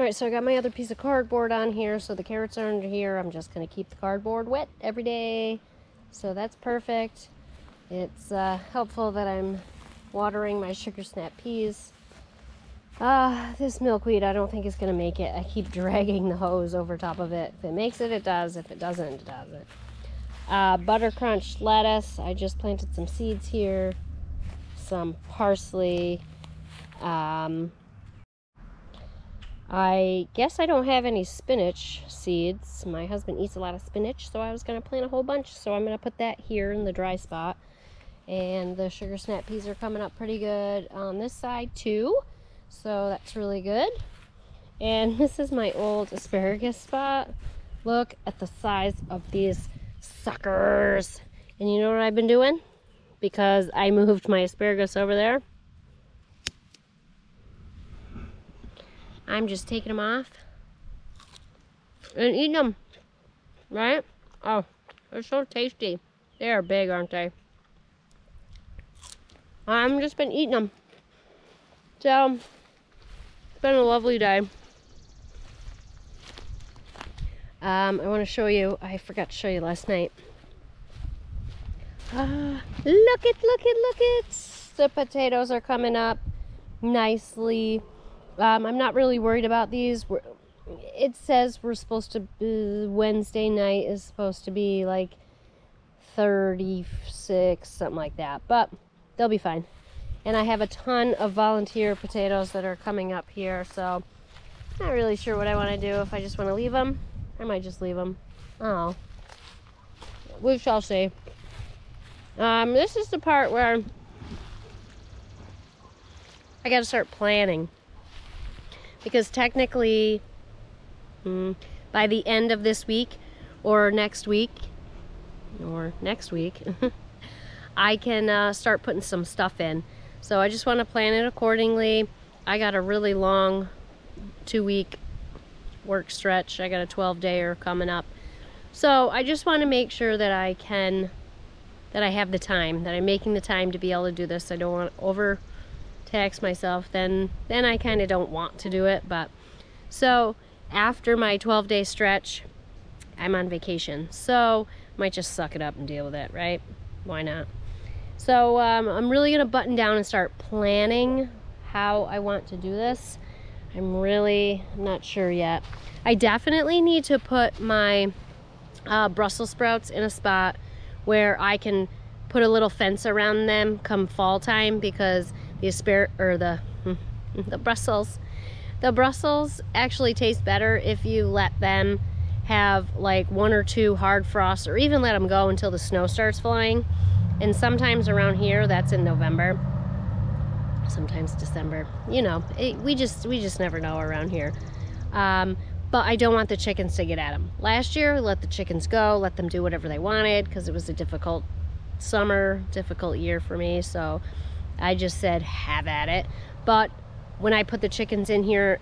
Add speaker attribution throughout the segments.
Speaker 1: Alright, so I got my other piece of cardboard on here, so the carrots are under here. I'm just going to keep the cardboard wet every day. So that's perfect. It's helpful that I'm watering my sugar snap peas. This milkweed, I don't think it's going to make it. I keep dragging the hose over top of it. If it makes it, it does. If it doesn't, it doesn't. Butter crunch lettuce. I just planted some seeds here. Some parsley. I guess I don't have any spinach seeds. My husband eats a lot of spinach, so I was going to plant a whole bunch. So I'm going to put that here in the dry spot. And the sugar snap peas are coming up pretty good on this side too. So that's really good. And this is my old asparagus spot. Look at the size of these suckers. And you know what I've been doing? Because I moved my asparagus over there. I'm just taking them off and eating them, right? Oh, they're so tasty. They are big, aren't they? I've just been eating them. So, it's been a lovely day. I want to show you, I forgot to show you last night. Look it. The potatoes are coming up nicely. I'm not really worried about these. It says we're supposed to be, Wednesday night is supposed to be like 36, something like that. But they'll be fine. And I have a ton of volunteer potatoes that are coming up here. So not really sure what I want to do. If I just want to leave them, I might just leave them. Oh, we shall see. This is the part where I got to start planning. Because technically, by the end of this week, or next week, I can start putting some stuff in. So I just want to plan it accordingly. I got a really long 2-week work stretch. I got a 12-dayer coming up. So I just want to make sure that I have the time, that I'm making the time to be able to do this. I don't want to overtax myself. Then I kind of don't want to do it. But so after my 12-day stretch, I'm on vacation. So I might just suck it up and deal with it, right? Why not? So I'm really going to button down and start planning how I want to do this. I'm really not sure yet. I definitely need to put my Brussels sprouts in a spot where I can put a little fence around them come fall time, because the Brussels actually taste better if you let them have like 1 or 2 hard frosts, or even let them go until the snow starts flying. And sometimes around here that's in November, sometimes December. You know, we just never know around here. But I don't want the chickens to get at them. Last year, let the chickens go, let them do whatever they wanted, because it was a difficult summer, difficult year for me. So I just said, have at it. But when I put the chickens in here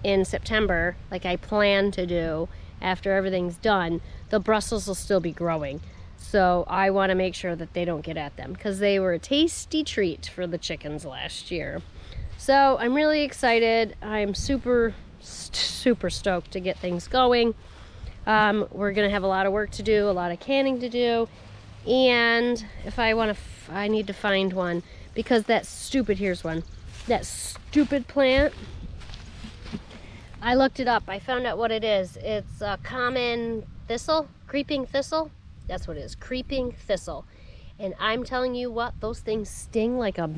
Speaker 1: in September, like I plan to do after everything's done, the Brussels will still be growing. So I want to make sure that they don't get at them, because they were a tasty treat for the chickens last year. So I'm really excited. I'm super stoked to get things going. We're gonna have a lot of work to do, a lot of canning to do, and if I need to find one, because here's one. That stupid plant, I looked it up. I found out what it is. It's a common thistle, creeping thistle. That's what it is, creeping thistle. And I'm telling you what, those things sting like a...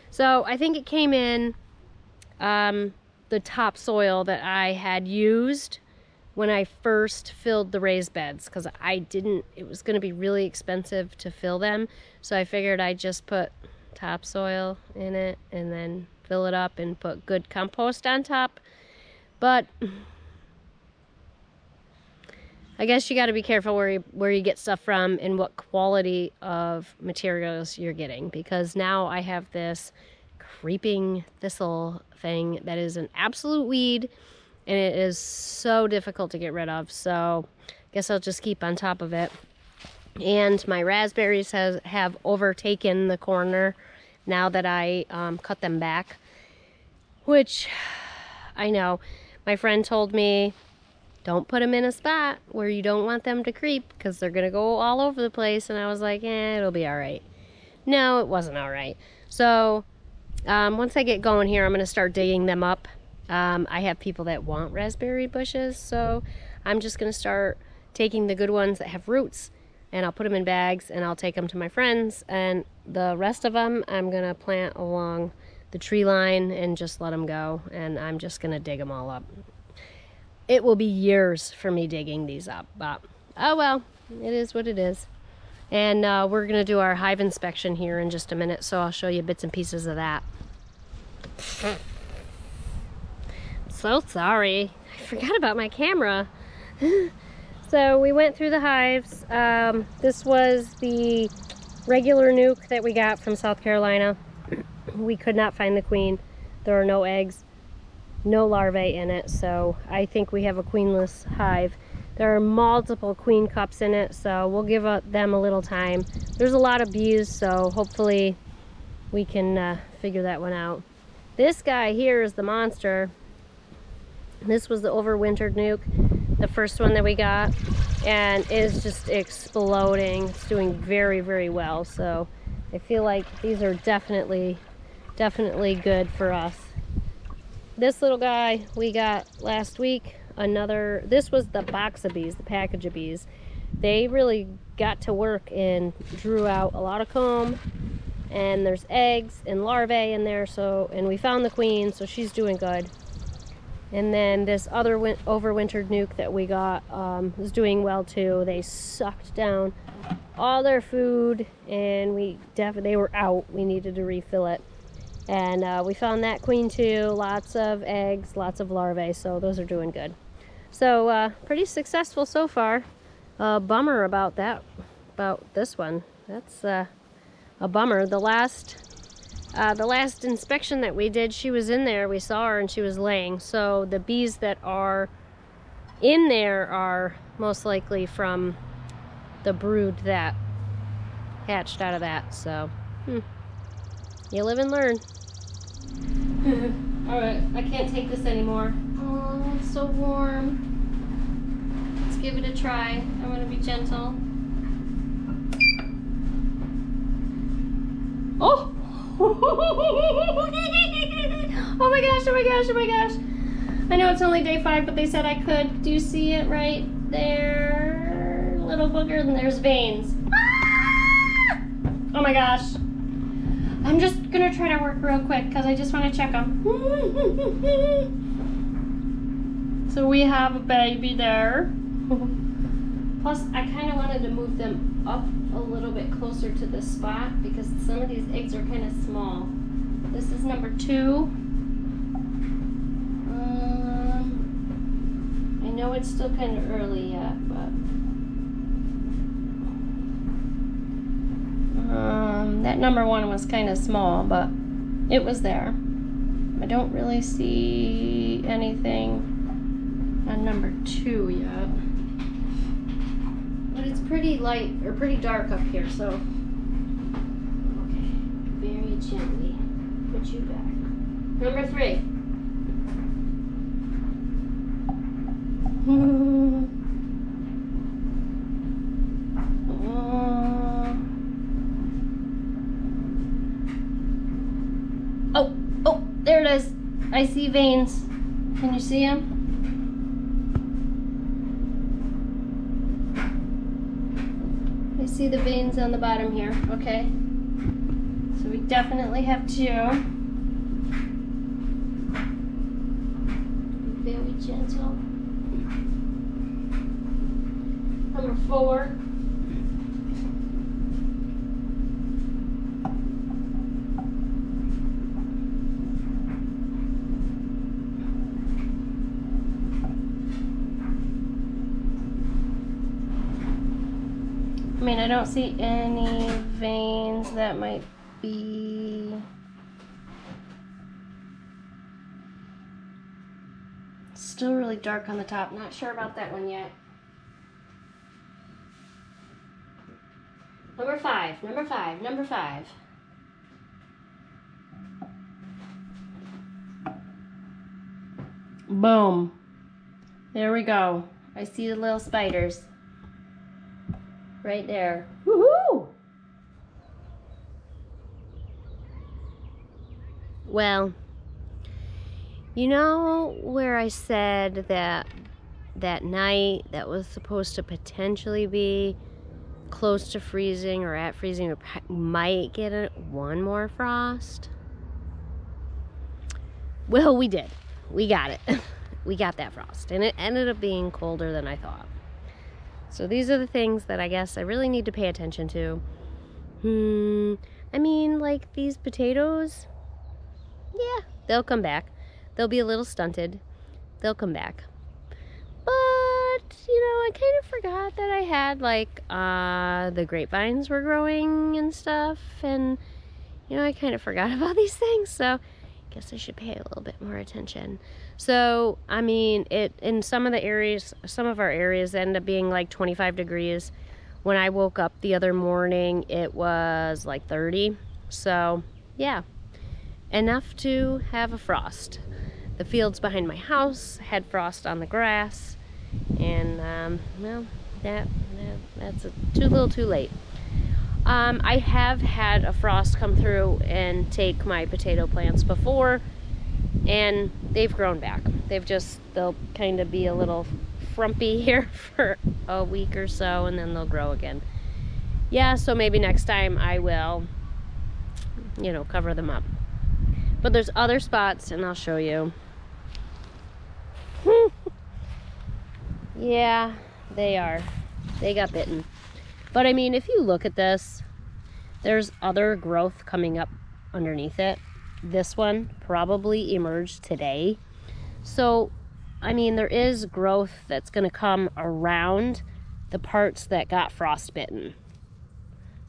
Speaker 1: So I think it came in the topsoil that I had used when I first filled the raised beds, because it was going to be really expensive to fill them. So I figured I'd just put topsoil in it and then fill it up and put good compost on top. But I guess you got to be careful where you get stuff from and what quality of materials you're getting, because now I have this creeping thistle thing that is an absolute weed, and it is so difficult to get rid of. So I guess I'll just keep on top of it. And my raspberries have overtaken the corner now that I cut them back. which I know my friend told me, don't put them in a spot where you don't want them to creep because they're gonna go all over the place. And I was like, it'll be all right. No, it wasn't all right. So once I get going here, I'm gonna start digging them up. I have people that want raspberry bushes, so I'm just gonna start taking the good ones that have roots, and I'll put them in bags and I'll take them to my friends, and the rest of them I'm gonna plant along the tree line and just let them go, and I'm just gonna dig them all up. It will be years for me digging these up, but oh well, it is what it is. And we're gonna do our hive inspection here in just a minute, so I'll show you bits and pieces of that. So sorry, I forgot about my camera. So we went through the hives. This was the regular nuke that we got from South Carolina. We could not find the queen. There are no eggs, no larvae in it, so I think we have a queenless hive. There are multiple queen cups in it, so we'll give them a little time. There's a lot of bees, so hopefully we can figure that one out. This guy here is the monster. This was the overwintered nuke, the first one that we got, and it is just exploding. It's doing very, very well, so I feel like these are definitely good for us. This little guy we got last week, this was the box of bees, the package of bees. They really got to work and drew out a lot of comb, and there's eggs and larvae in there, and we found the queen, so she's doing good. And then this other overwintered nuke that we got was doing well too. They sucked down all their food, and they were out. We needed to refill it. And we found that queen too. Lots of eggs, lots of larvae, so those are doing good. So pretty successful so far. Bummer about this one. That's a bummer. The last inspection that we did, she was in there. We saw her and she was laying. So the bees that are in there are most likely from the brood that hatched out of that. So you live and learn. All right, I can't take this anymore. Oh, it's so warm. Let's give it a try. I'm gonna be gentle. Oh! Oh my gosh, oh my gosh, oh my gosh. I know it's only day 5, but they said I could. Do you see it right there? Little booger, and there's veins. Ah! Oh my gosh. I'm just gonna try to work real quick because I just want to check them. So we have a baby there. Plus, I kind of wanted to move them up a little bit closer to this spot because some of these eggs are kind of small. This is number 2. I know it's still kind of early yet, but that number 1 was kind of small, but it was there. I don't really see anything on number 2 yet. But it's pretty light, or pretty dark up here, so okay, very gently put you back. Number 3. Oh, there it is. I see veins. Can you see them? I see the veins on the bottom here. Okay. So we definitely have 2. Be very gentle. Number 4. I mean, I don't see any veins. That might be... Still really dark on the top. Not sure about that one yet. Number 5, number 5, number 5. Boom. There we go. I see the little spiders. Right there. Woohoo! Well, you know where I said that night that was supposed to potentially be close to freezing or at freezing or might get one more frost? Well, we did. We got it. We got that frost, and it ended up being colder than I thought. So these are the things that I guess I really need to pay attention to. I mean, like these potatoes, yeah, they'll come back. They'll be a little stunted. They'll come back. But, you know, I kind of forgot that I had, like, the grapevines were growing and stuff. And, you know, I kind of forgot about these things. So I guess I should pay a little bit more attention. So, I mean, in some of our areas end up being like 25 degrees. When I woke up the other morning, it was like 30. So, yeah, enough to have a frost. The fields behind my house had frost on the grass. And, well, that's too little too late. I have had a frost come through and take my potato plants before, and they've grown back. They'll kind of be a little frumpy here for a week or so, and then they'll grow again. Yeah, so maybe next time I will, you know, cover them up. But there's other spots, and I'll show you. Yeah, they are. They got bitten. But I mean, if you look at this, there's other growth coming up underneath it. This one probably emerged today. So, I mean, there is growth that's going to come around the parts that got frostbitten.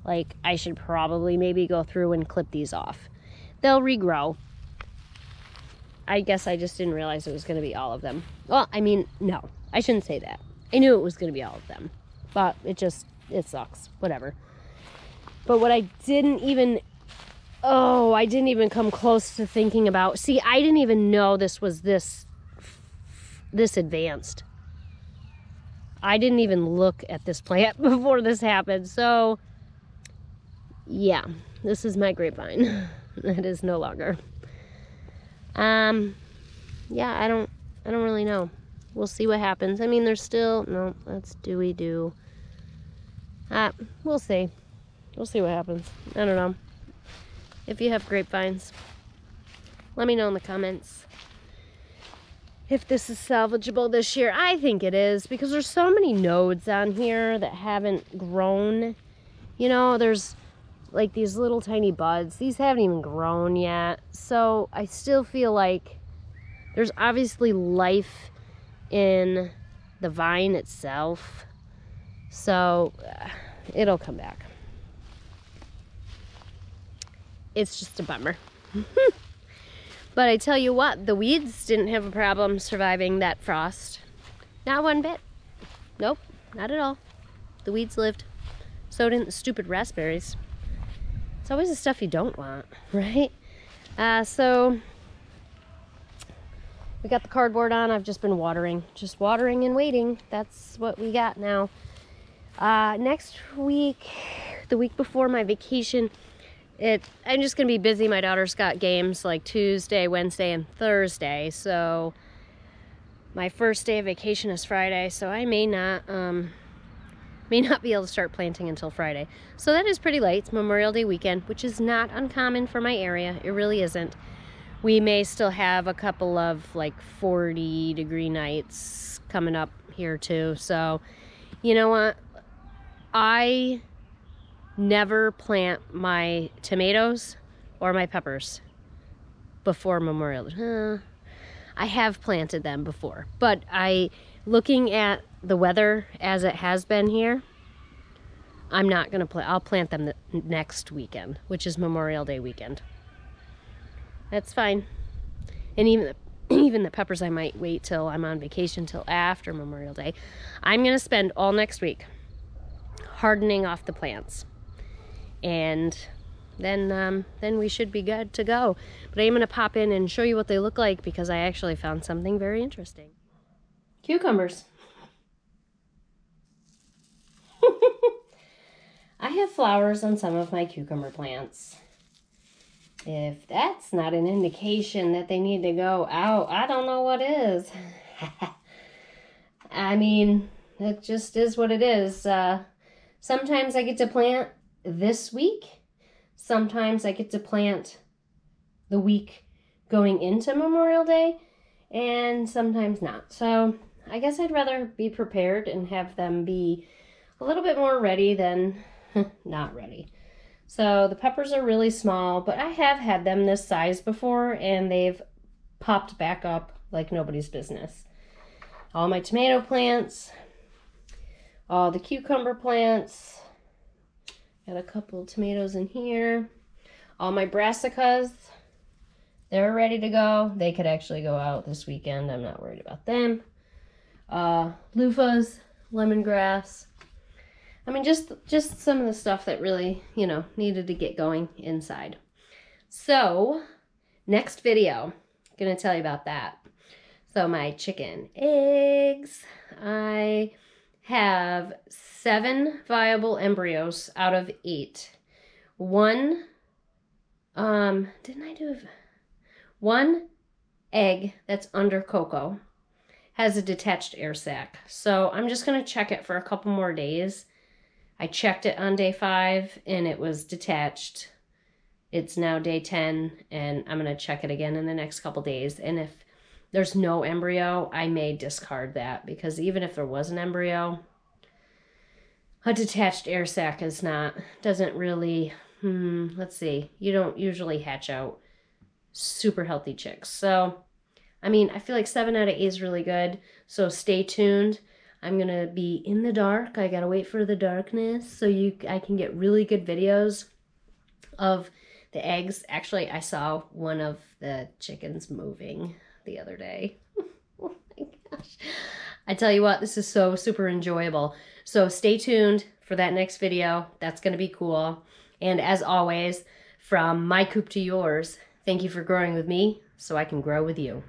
Speaker 1: Like, I should probably maybe go through and clip these off. They'll regrow. I guess I just didn't realize it was going to be all of them. Well, I mean, no, I shouldn't say that. I knew it was going to be all of them. But it sucks. Whatever. But what I didn't even come close to thinking about. See, I didn't even know this was this advanced. I didn't even look at this plant before this happened. So, yeah, this is my grapevine. It is no longer. Yeah, I don't really know. We'll see what happens. I mean, there's still, no, that's dewy dew. We'll see. We'll see what happens. I don't know. If you have grapevines, let me know in the comments if this is salvageable this year. I think it is, because there's so many nodes on here that haven't grown. You know, there's like these little tiny buds. These haven't even grown yet. So I still feel like there's obviously life in the vine itself. So it'll come back. It's just a bummer. But I tell you what, the weeds didn't have a problem surviving that frost. Not one bit. Nope, not at all. The weeds lived. So didn't the stupid raspberries. It's always the stuff you don't want, right? So we got the cardboard on. I've just been watering. Just watering and waiting. That's what we got now. Next week, the week before my vacation, I'm just going to be busy. My daughter's got games like Tuesday, Wednesday, and Thursday. So my first day of vacation is Friday. So I may not be able to start planting until Friday. So that is pretty late. It's Memorial Day weekend, which is not uncommon for my area. It really isn't. We may still have a couple of like 40-degree nights coming up here too. So, you know what? I never plant my tomatoes or my peppers before Memorial Day. I have planted them before, but looking at the weather as it has been here, I'm not going to plant. I'll plant them the next weekend, which is Memorial Day weekend. That's fine. And even the peppers, I might wait till I'm on vacation till after Memorial Day. I'm going to spend all next week hardening off the plants and then we should be good to go. But I am going to pop in and show you what they look like because I actually found something very interesting. Cucumbers. I have flowers on some of my cucumber plants. If that's not an indication that they need to go out, I don't know what is. I mean, it just is what it is. Sometimes I get to plant this week. Sometimes I get to plant the week going into Memorial Day, and sometimes not. So I guess I'd rather be prepared and have them be a little bit more ready than not ready. So the peppers are really small, but I have had them this size before, and they've popped back up like nobody's business. All my tomato plants, all the cucumber plants, got a couple tomatoes in here. All my brassicas, they're ready to go. They could actually go out this weekend. I'm not worried about them. Loofahs, lemongrass. I mean, just some of the stuff that really, you know, needed to get going inside. So, next video, gonna tell you about that. So my chicken eggs, I have 7 viable embryos out of 8. One egg that's under cocoa has a detached air sac. So I'm just gonna check it for a couple more days. I checked it on day 5 and it was detached. It's now day 10 and I'm gonna check it again in the next couple days. And if there's no embryo, I may discard that, because even if there was an embryo, a detached air sac doesn't really, let's see, you don't usually hatch out super healthy chicks. So, I mean, I feel like 7 out of 8 is really good. So stay tuned. I'm going to be in the dark. I got to wait for the darkness so I can get really good videos of the eggs. Actually, I saw one of the chickens moving the other day. Oh my gosh. I tell you what, this is so super enjoyable. So stay tuned for that next video. That's going to be cool. And as always, from my coop to yours, thank you for growing with me so I can grow with you.